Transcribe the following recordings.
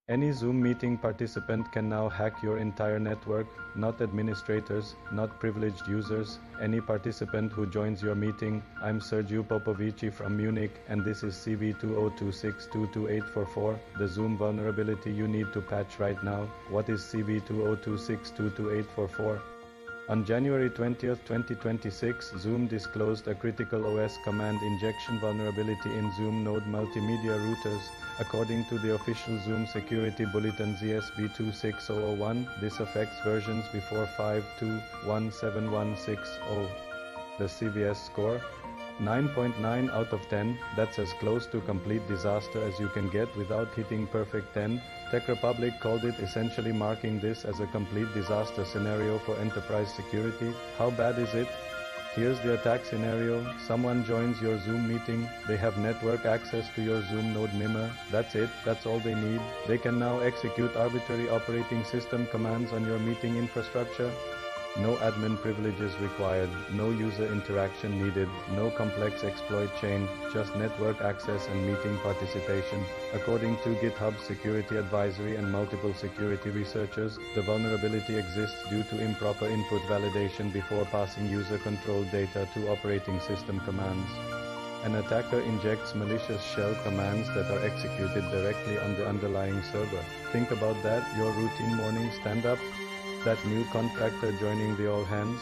Any Zoom meeting participant can now hack your entire network, not administrators, not privileged users, any participant who joins your meeting. I'm Sergiu Popovici from Munich, and this is CVE-2026-22844, the Zoom vulnerability you need to patch right now. What is CVE-2026-22844? On January 20, 2026, Zoom disclosed a critical OS command injection vulnerability in Zoom Node multimedia routers. According to the official Zoom security bulletin ZSB26001, this affects versions before 5.2.17160. The CVS score? 9.9 out of 10, that's as close to complete disaster as you can get without hitting perfect 10. Tech Republic called it essentially marking this as a complete disaster scenario for enterprise security. How bad is it? Here's the attack scenario. Someone joins your Zoom meeting. They have network access to your Zoom Node MMR. That's it. That's all they need. They can now execute arbitrary operating system commands on your meeting infrastructure. No admin privileges required, no user interaction needed, no complex exploit chain, just network access and meeting participation. According to GitHub's security advisory and multiple security researchers, the vulnerability exists due to improper input validation before passing user-controlled data to operating system commands. An attacker injects malicious shell commands that are executed directly on the underlying server. Think about that, your routine morning stand-up? That new contractor joining the all hands?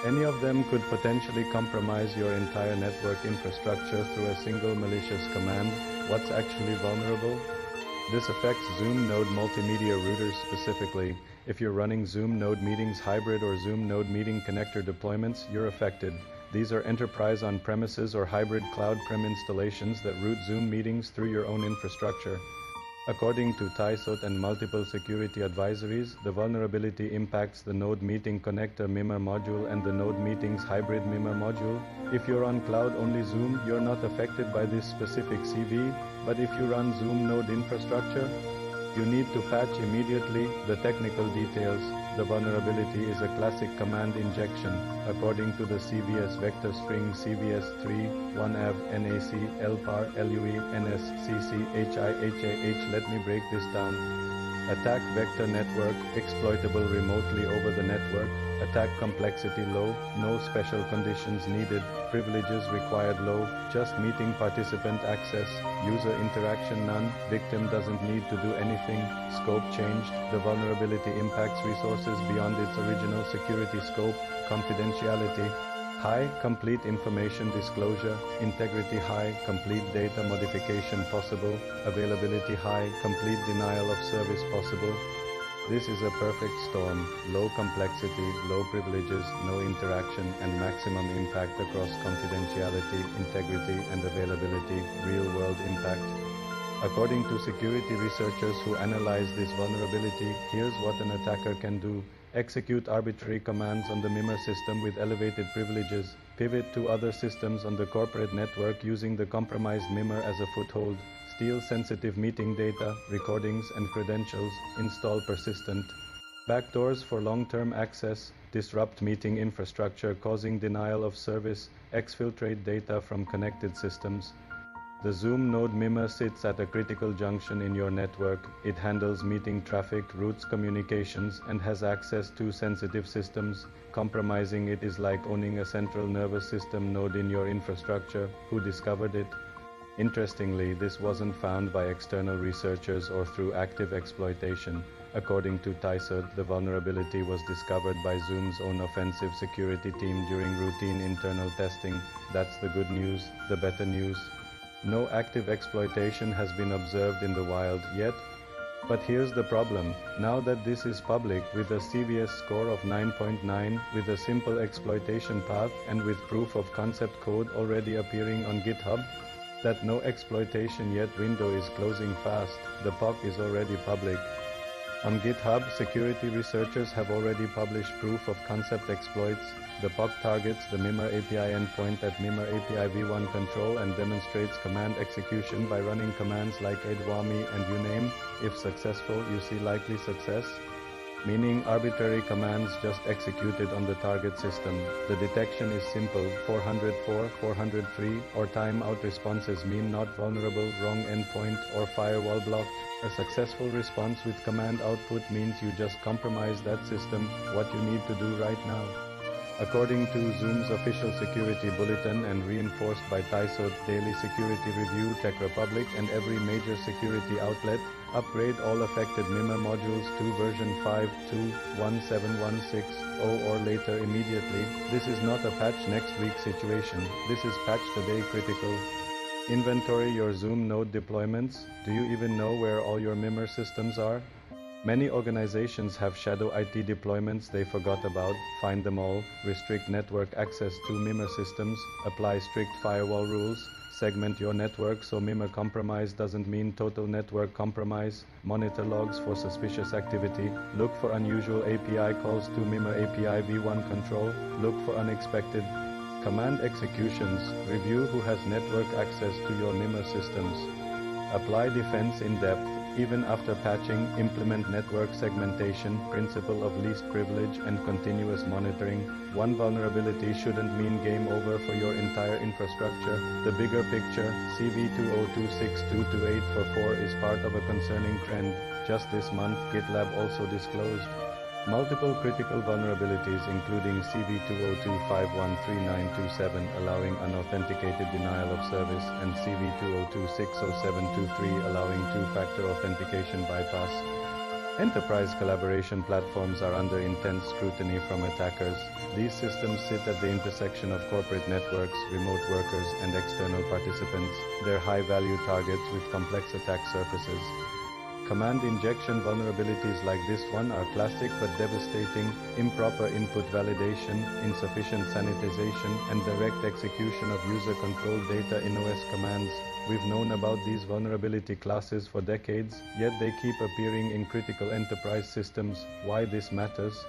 Any of them could potentially compromise your entire network infrastructure through a single malicious command. What's actually vulnerable? This affects Zoom Node multimedia routers specifically. If you're running Zoom Node Meetings hybrid or Zoom Node Meeting connector deployments, you're affected. These are enterprise on-premises or hybrid cloud-prem installations that route Zoom meetings through your own infrastructure. According to TISOT and multiple security advisories, the vulnerability impacts the Node Meeting Connector MMR module and the Node Meetings Hybrid MMR module. If you're on cloud-only Zoom, you're not affected by this specific CV, but if you run Zoom Node infrastructure, you need to patch immediately. The technical details. The vulnerability is a classic command injection. According to the CVS vector string CVS3, 1av, NAC, LPAR, LUE, NS, CC, HIHAH. Let me break this down. Attack vector network, exploitable remotely over the network. Attack complexity low, no special conditions needed. Privileges required low, just meeting participant access. User interaction none. Victim doesn't need to do anything. Scope changed. The vulnerability impacts resources beyond its original security scope. Confidentiality high, complete information disclosure. Integrity high, complete data modification possible. Availability high, complete denial of service possible. This is a perfect storm. Low complexity, low privileges, no interaction, and maximum impact across confidentiality, integrity, and availability. Real-world impact. According to security researchers who analyze this vulnerability, here's what an attacker can do. Execute arbitrary commands on the MMR system with elevated privileges. Pivot to other systems on the corporate network using the compromised MMR as a foothold. Steal sensitive meeting data, recordings, and credentials. Install persistent backdoors for long-term access. Disrupt meeting infrastructure causing denial of service. Exfiltrate data from connected systems. The Zoom Node MMR sits at a critical junction in your network. It handles meeting traffic, routes communications, and has access to sensitive systems. Compromising it is like owning a central nervous system node in your infrastructure. Who discovered it? Interestingly, this wasn't found by external researchers or through active exploitation. According to TISOT, the vulnerability was discovered by Zoom's own offensive security team during routine internal testing. That's the good news. The better news: no active exploitation has been observed in the wild yet. But here's the problem. Now that this is public, with a CVS score of 9.9, with a simple exploitation path, and with proof of concept code already appearing on GitHub, that no exploitation yet window is closing fast. The POC is already public. On GitHub, security researchers have already published proof of concept exploits. The POC targets the MMR API endpoint at MMR API v1 control and demonstrates command execution by running commands like edwami and uname. If successful, you see likely success. meaning arbitrary commands just executed on the target system. The detection is simple: 404, 403, or timeout responses mean not vulnerable, wrong endpoint, or firewall blocked. A successful response with command output means you just compromise that system, what you need to do right now. According to Zoom's official security bulletin and reinforced by TISO Daily Security Review, Tech Republic and every major security outlet, upgrade all affected MMR modules to version 5.2.1716.0 or later immediately. This is not a patch next week situation, this is patch today critical. Inventory your Zoom node deployments. Do you even know where all your MMR systems are? Many organizations have shadow IT deployments they forgot about. Find them all, restrict network access to MMR systems, apply strict firewall rules, segment your network so MMR compromise doesn't mean total network compromise, monitor logs for suspicious activity, look for unusual API calls to MMR API v1 control, look for unexpected command executions, review who has network access to your MMR systems. Apply defense in depth. Even after patching, implement network segmentation, principle of least privilege, and continuous monitoring. One vulnerability shouldn't mean game over for your entire infrastructure. The bigger picture, CVE-2026-22844 is part of a concerning trend. Just this month, GitLab also disclosed multiple critical vulnerabilities including CV202513927 allowing unauthenticated denial of service and CV202060723 allowing two-factor authentication bypass. Enterprise collaboration platforms are under intense scrutiny from attackers. These systems sit at the intersection of corporate networks, remote workers, and external participants. They're high-value targets with complex attack surfaces. Command injection vulnerabilities like this one are classic but devastating: improper input validation, insufficient sanitization, and direct execution of user-controlled data in OS commands. We've known about these vulnerability classes for decades, yet they keep appearing in critical enterprise systems. Why this matters?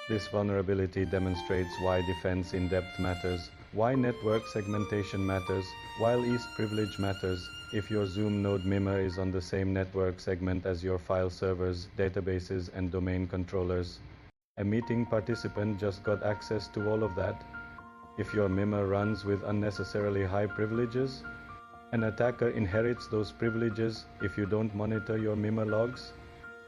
This vulnerability demonstrates why defense in depth matters, why network segmentation matters, why least privilege matters. If your Zoom node MMR is on the same network segment as your file servers, databases, and domain controllers, a meeting participant just got access to all of that. If your MMR runs with unnecessarily high privileges, an attacker inherits those privileges. If you don't monitor your MMR logs,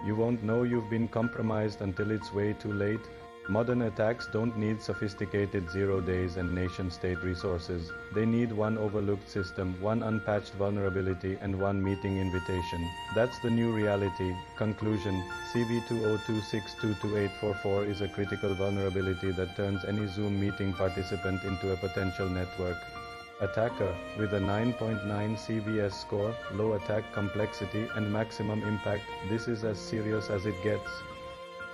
you won't know you've been compromised until it's way too late. Modern attacks don't need sophisticated 0 days and nation-state resources. They need one overlooked system, one unpatched vulnerability, and one meeting invitation. That's the new reality. Conclusion: CVE-2026-22844 is a critical vulnerability that turns any Zoom meeting participant into a potential network attacker. With a 9.9 CVS score, low attack complexity, and maximum impact, this is as serious as it gets.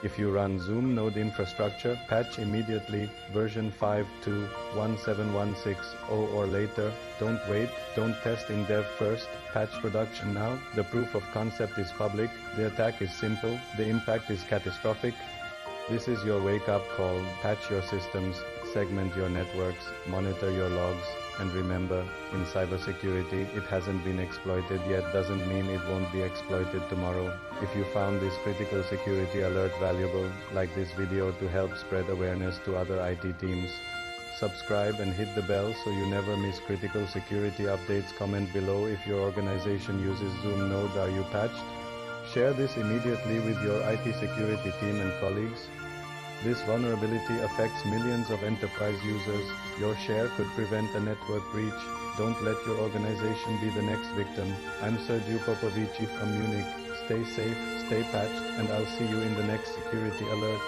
If you run Zoom node infrastructure, patch immediately, version 5.2.1716.0 or later. Don't wait, don't test in dev first, patch production now. The proof of concept is public, the attack is simple, the impact is catastrophic. This is your wake-up call. Patch your systems, segment your networks, monitor your logs, and remember, in cybersecurity, it hasn't been exploited yet doesn't mean it won't be exploited tomorrow. If you found this critical security alert valuable, like this video to help spread awareness to other IT teams. Subscribe and hit the bell so you never miss critical security updates. Comment below if your organization uses Zoom Node. Are you patched? Share this immediately with your IT security team and colleagues. This vulnerability affects millions of enterprise users. Your share could prevent a network breach. Don't let your organization be the next victim. I'm Sergiu Popovici from Munich. Stay safe, stay patched, and I'll see you in the next security alert.